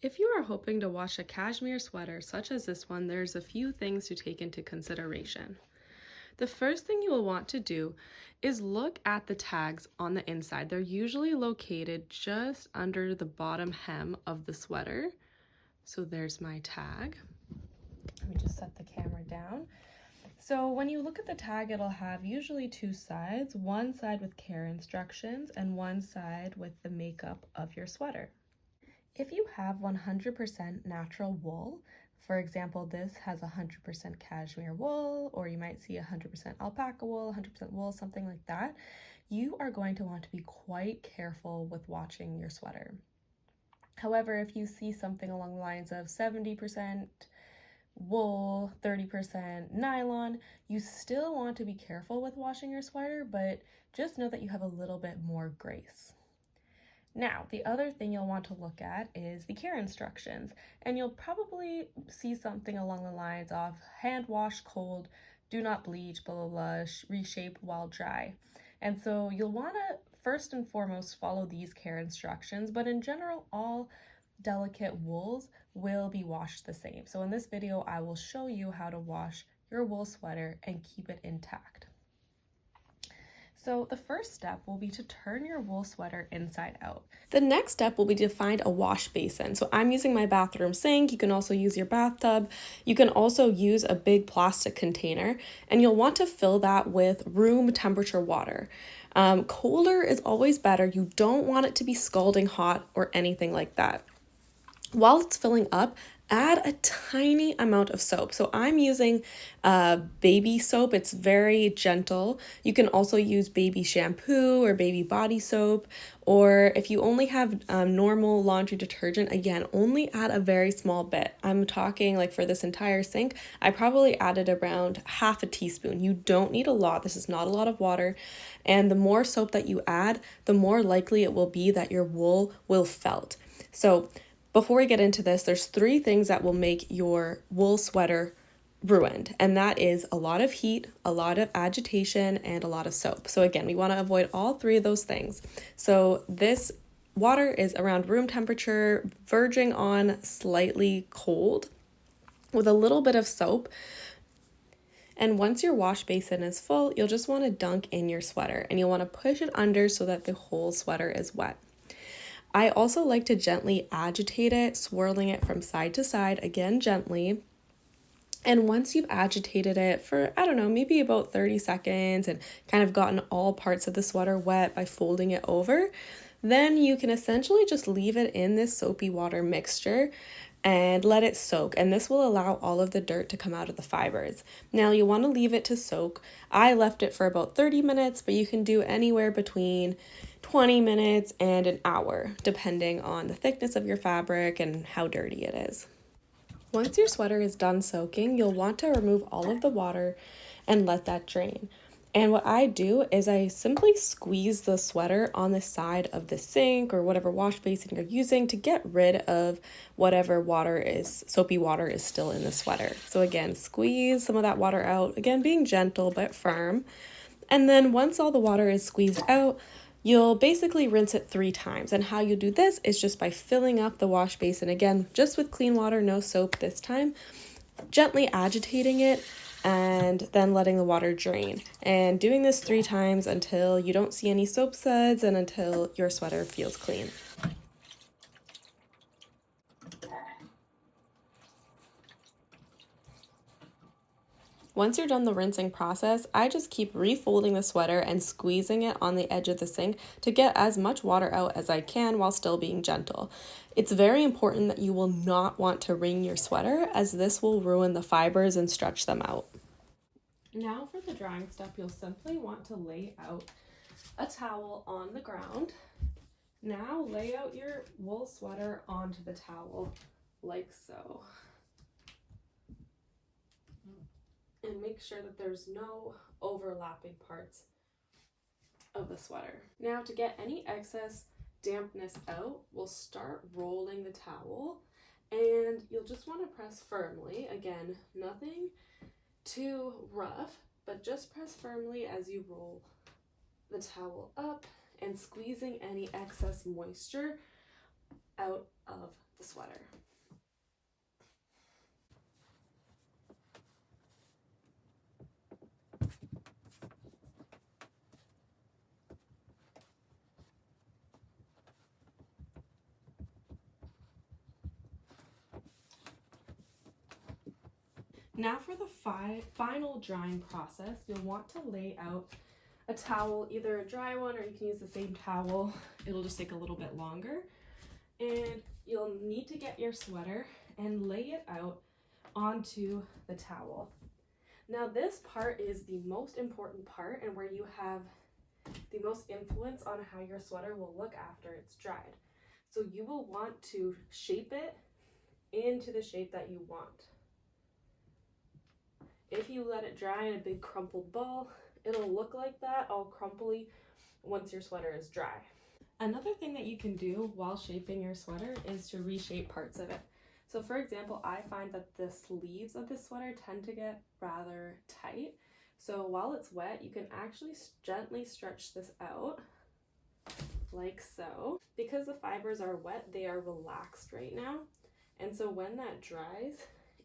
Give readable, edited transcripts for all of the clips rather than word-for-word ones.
If you are hoping to wash a cashmere sweater such as this one, there's a few things to take into consideration. The first thing you will want to do is look at the tags on the inside. They're usually located just under the bottom hem of the sweater. So there's my tag. Let me just set the camera down. So when you look at the tag, it'll have usually two sides, one side with care instructions and one side with the makeup of your sweater. If you have 100% natural wool, for example, this has 100% cashmere wool, or you might see 100% alpaca wool, 100% wool, something like that, you are going to want to be quite careful with washing your sweater. However, if you see something along the lines of 70% wool, 30% nylon, you still want to be careful with washing your sweater, but just know that you have a little bit more grace. Now, the other thing you'll want to look at is the care instructions, and you'll probably see something along the lines of hand wash cold, do not bleach, blah, blah, blah, reshape while dry. And so you'll want to first and foremost follow these care instructions, but in general, all delicate wools will be washed the same. So in this video, I will show you how to wash your wool sweater and keep it intact. So the first step will be to turn your wool sweater inside out. The next step will be to find a wash basin. So I'm using my bathroom sink. You can also use your bathtub. You can also use a big plastic container, and you'll want to fill that with room temperature water. Colder is always better. You don't want it to be scalding hot or anything like that. While it's filling up, add a tiny amount of soap. So I'm using baby soap. It's very gentle. You can also use baby shampoo or baby body soap, or if you only have normal laundry detergent, again, only add a very small bit. I'm talking like for this entire sink, I probably added around half a teaspoon. You don't need a lot. This is not a lot of water. And the more soap that you add, the more likely it will be that your wool will felt. So before we get into this, there's 3 things that will make your wool sweater ruined, and that is a lot of heat, a lot of agitation, and a lot of soap. So again, we want to avoid all 3 of those things. So this water is around room temperature, verging on slightly cold, with a little bit of soap. And once your wash basin is full, you'll just want to dunk in your sweater, and you'll want to push it under so that the whole sweater is wet. I also like to gently agitate it, swirling it from side to side, again gently. And once you've agitated it for, I don't know, maybe about 30 seconds and kind of gotten all parts of the sweater wet by folding it over, then you can essentially just leave it in this soapy water mixture and let it soak, and this will allow all of the dirt to come out of the fibers. Now you want to leave it to soak. I left it for about 30 minutes, but you can do anywhere between 20 minutes and an hour, depending on the thickness of your fabric and how dirty it is. Once your sweater is done soaking, you'll want to remove all of the water and let that drain. And what I do is I simply squeeze the sweater on the side of the sink or whatever wash basin you're using to get rid of whatever soapy water is still in the sweater. So again, squeeze some of that water out, again being gentle but firm. And then once all the water is squeezed out, you'll basically rinse it 3 times. And how you do this is just by filling up the wash basin, again, just with clean water, no soap this time, gently agitating it, and then letting the water drain. And doing this 3 times until you don't see any soap suds and until your sweater feels clean. Once you're done the rinsing process, I just keep refolding the sweater and squeezing it on the edge of the sink to get as much water out as I can while still being gentle. It's very important that you will not want to wring your sweater, as this will ruin the fibers and stretch them out. Now for the drying step, you'll simply want to lay out a towel on the ground. Now lay out your wool sweater onto the towel like so. And make sure that there's no overlapping parts of the sweater. Now to get any excess dampness out, we'll start rolling the towel, and you'll just want to press firmly. Again, nothing too rough, but just press firmly as you roll the towel up and squeezing any excess moisture out of the sweater. Now for the final drying process, you'll want to lay out a towel, either a dry one or you can use the same towel. It'll just take a little bit longer. And you'll need to get your sweater and lay it out onto the towel. Now this part is the most important part and where you have the most influence on how your sweater will look after it's dried. So you will want to shape it into the shape that you want. If you let it dry in a big crumpled ball, it'll look like that, all crumply, once your sweater is dry. Another thing that you can do while shaping your sweater is to reshape parts of it. So for example, I find that the sleeves of this sweater tend to get rather tight. So while it's wet, you can actually gently stretch this out like so. Because the fibers are wet, they are relaxed right now. And so when that dries,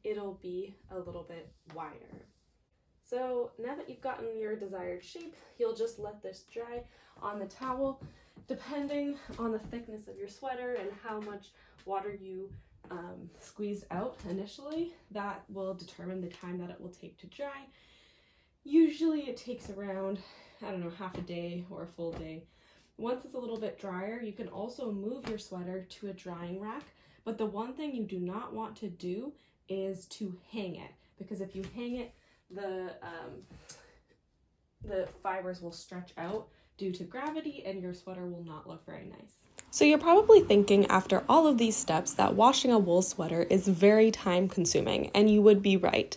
it'll be a little bit wider. So now that you've gotten your desired shape, you'll just let this dry on the towel. Depending on the thickness of your sweater and how much water you squeezed out initially, that will determine the time that it will take to dry. Usually it takes around, I don't know, half a day or a full day. Once it's a little bit drier, you can also move your sweater to a drying rack. But the one thing you do not want to do is to hang it, because if you hang it, the fibers will stretch out due to gravity and your sweater will not look very nice. So you're probably thinking after all of these steps that washing a wool sweater is very time consuming, and you would be right.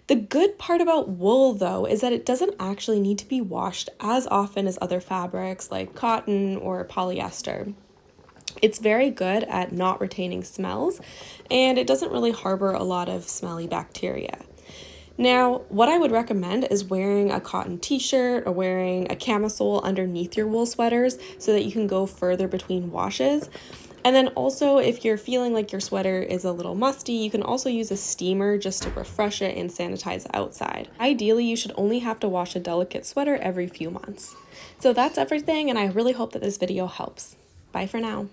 The good part about wool though is that it doesn't actually need to be washed as often as other fabrics like cotton or polyester. It's very good at not retaining smells, and it doesn't really harbor a lot of smelly bacteria. Now, what I would recommend is wearing a cotton t-shirt or wearing a camisole underneath your wool sweaters so that you can go further between washes. And then also, if you're feeling like your sweater is a little musty, you can also use a steamer just to refresh it and sanitize the outside. Ideally, you should only have to wash a delicate sweater every few months. So that's everything, and I really hope that this video helps. Bye for now.